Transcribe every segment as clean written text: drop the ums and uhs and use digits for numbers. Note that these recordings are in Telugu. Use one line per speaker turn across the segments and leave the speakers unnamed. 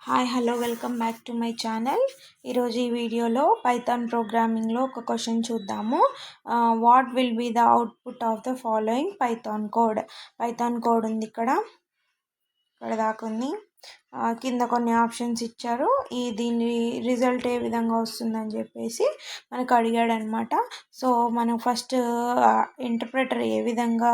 Hi hello welcome back to my channel. ఈరోజు ఈ వీడియోలో పైథాన్ ప్రోగ్రామింగ్లో ఒక క్వశ్చన్ చూద్దాము. What will be the output of the following Python code ఉంది ఇక్కడ దాకా ఉంది. కింద కొన్ని ఆప్షన్స్ ఇచ్చారు. దీని రిజల్ట్ ఏ విధంగా వస్తుందని చెప్పేసి మనకు అడిగాడు అనమాట. సో మనం ఫస్ట్ ఇంటర్ప్రెటర్ ఏ విధంగా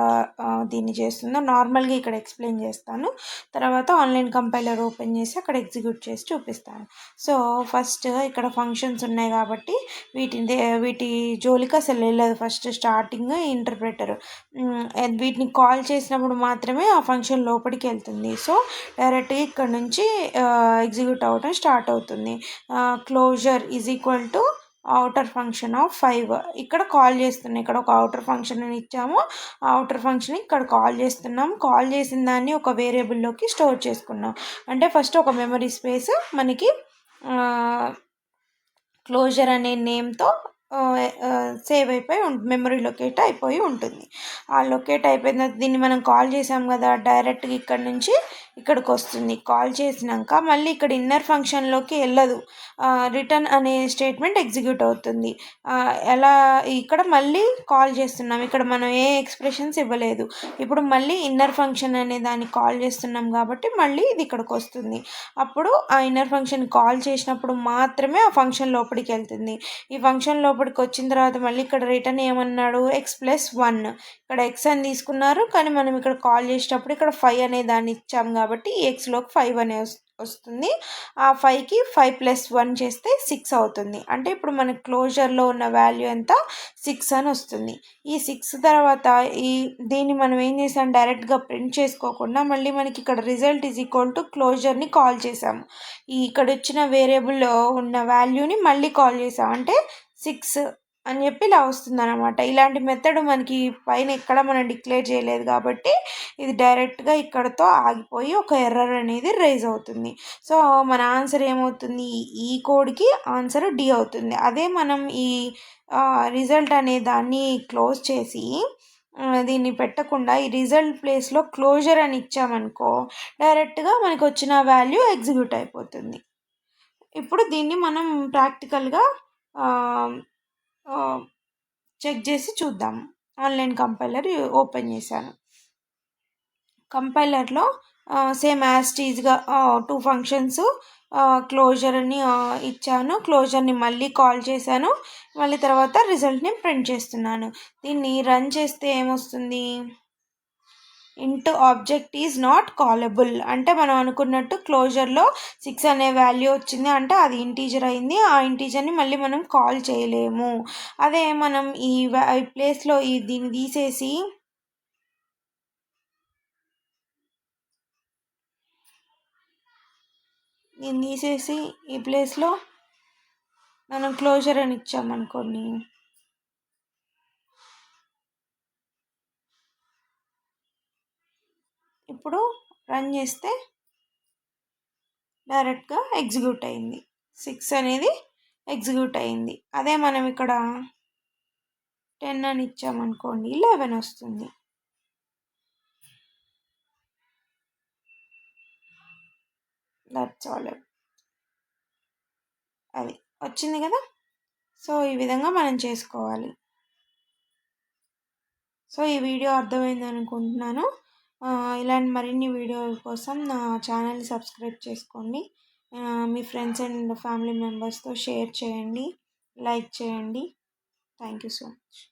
దీన్ని చేస్తుందో నార్మల్గా ఇక్కడ ఎక్స్ప్లెయిన్ చేస్తాను. తర్వాత ఆన్లైన్ కంపైలర్ ఓపెన్ చేసి అక్కడ ఎగ్జిక్యూట్ చేసి చూపిస్తాను. సో ఫస్ట్ ఇక్కడ ఫంక్షన్స్ ఉన్నాయి కాబట్టి వీటి జోలికి అసలు వెళ్ళదు. ఫస్ట్ స్టార్టింగ్ ఇంటర్ప్రెటర్ వీటిని కాల్ చేసినప్పుడు మాత్రమే ఆ ఫంక్షన్ లోపలికి వెళ్తుంది. సో డైరెక్ట్గా ఇక్కడ నుంచి ఎగ్జిక్యూట్ అవ్వడం స్టార్ట్ అవుతుంది. Closure is equal to outer function of 5 ఇక్కడ కాల్ చేస్తున్నాం. ఇక్కడ ఒక అవుటర్ ఫంక్షన్ అని ఇచ్చాము. ఆ అవుటర్ ఫంక్షన్ ఇక్కడ కాల్ చేస్తున్నాం. కాల్ చేసిన దాన్ని ఒక వేరియబుల్లోకి స్టోర్ చేసుకున్నాం. అంటే ఫస్ట్ ఒక మెమరీ స్పేస్ మనకి క్లోజర్ అనే నేమ్తో సేవ్ అయిపోయి మెమరీ లొకేట్ అయిపోయి ఉంటుంది. ఆ లొకేట్ అయిపోయిన దీన్ని మనం కాల్ చేసాం కదా, డైరెక్ట్గా ఇక్కడ నుంచి ఇక్కడికి వస్తుంది. కాల్ చేసినాక మళ్ళీ ఇక్కడ ఇన్నర్ ఫంక్షన్లోకి వెళ్ళదు. రిటర్న్ అనే స్టేట్మెంట్ ఎగ్జిక్యూట్ అవుతుంది. ఎలా ఇక్కడ మళ్ళీ కాల్ చేస్తున్నాం. ఇక్కడ మనం ఏ ఎక్స్ప్రెషన్స్ ఇవ్వలేదు. ఇప్పుడు మళ్ళీ ఇన్నర్ ఫంక్షన్ అనే దాన్ని కాల్ చేస్తున్నాం కాబట్టి మళ్ళీ ఇది ఇక్కడికి వస్తుంది. అప్పుడు ఆ ఇన్నర్ ఫంక్షన్ కాల్ చేసినప్పుడు మాత్రమే ఆ ఫంక్షన్ లోపలికి వెళ్తుంది. ఈ ఫంక్షన్ లోపలికి వచ్చిన తర్వాత మళ్ళీ ఇక్కడ రిటర్న్ ఏమన్నాడు, x+1. ఇక్కడ x అని తీసుకున్నారు, కానీ మనం ఇక్కడ కాల్ చేసేటప్పుడు ఇక్కడ 5 అనే దాన్ని ఇచ్చాం కాబట్టి ఈ xలోకి 5 అనే వస్తుంది. ఆ 5కి 5+1 చేస్తే 6 అవుతుంది. అంటే ఇప్పుడు మన క్లోజర్లో ఉన్న వాల్యూ ఎంత, 6 అని వస్తుంది. ఈ 6 తర్వాత దీన్ని మనం ఏం చేసాం, డైరెక్ట్గా ప్రింట్ చేసుకోకుండా మళ్ళీ మనకి ఇక్కడ రిజల్ట్ ఈజ్ ఈక్వల్ టు క్లోజర్ని కాల్ చేసాము. ఇక్కడ వచ్చిన వేరియబుల్లో ఉన్న వాల్యూని మళ్ళీ కాల్ చేసాం. అంటే 6 అని చెప్పి ఇలా వస్తుందన్నమాట. ఇలాంటి మెథడ్ మనకి పైన ఎక్కడ మనం డిక్లేర్ చేయలేదు కాబట్టి ఇది డైరెక్ట్గా ఇక్కడతో ఆగిపోయి ఒక ఎర్రర్ అనేది రైజ్ అవుతుంది. సో మన ఆన్సర్ ఏమవుతుంది, ఈ కోడ్కి ఆన్సర్ డి అవుతుంది. అదే మనం ఈ రిజల్ట్ అనే దాన్ని క్లోజ్ చేసి దీన్ని పెట్టకుండా ఈ రిజల్ట్ ప్లేస్లో క్లోజర్ అని ఇచ్చామనుకో, డైరెక్ట్గా మనకు వచ్చిన వాల్యూ ఎగ్జిక్యూట్ అయిపోతుంది. ఇప్పుడు దీన్ని మనం ప్రాక్టికల్గా చెక్ చేసి చూద్దాం. ఆన్లైన్ కంపైలర్ ఓపెన్ చేశాను. కంపైలర్లో సేమ్ యాజ్ టీజ్గా 2 ఫంక్షన్స్ క్లోజర్ అని ఇచ్చాను. క్లోజర్ని మళ్ళీ కాల్ చేశాను. మళ్ళీ తర్వాత రిజల్ట్ని ప్రింట్ చేస్తున్నాను. దీన్ని రన్ చేస్తే ఏమొస్తుంది, ఇంటూ ఆబ్జెక్ట్ ఈజ్ నాట్ కాలబుల్. అంటే మనం అనుకున్నట్టు క్లోజర్లో 6 అనే వాల్యూ వచ్చింది అంటే అది ఇంటీజర్ అయింది. ఆ ఇంటీజర్ని మళ్ళీ మనం కాల్ చేయలేము. అదే మనం ఈ ప్లేస్లో దీన్ని తీసేసి ఈ ప్లేస్లో మనం క్లోజర్ అని ఇచ్చామనుకోండి, ఇప్పుడు రన్ చేస్తే డైరెక్ట్గా ఎగ్జిక్యూట్ అయింది. 6 అనేది ఎగ్జిక్యూట్ అయింది. అదే మనం ఇక్కడ 10 అని ఇచ్చామనుకోండి 11 వస్తుంది. That's all. అది వచ్చింది కదా. సో ఈ విధంగా మనం చేసుకోవాలి. సో ఈ వీడియో అర్థమైంది అనుకుంటున్నాను. ఇలాంటి మరిన్ని వీడియోల కోసం నా ఛానల్ని సబ్స్క్రైబ్ చేసుకోండి. మీ ఫ్రెండ్స్ అండ్ ఫ్యామిలీ మెంబర్స్తో షేర్ చేయండి, లైక్ చేయండి. Thank you so much.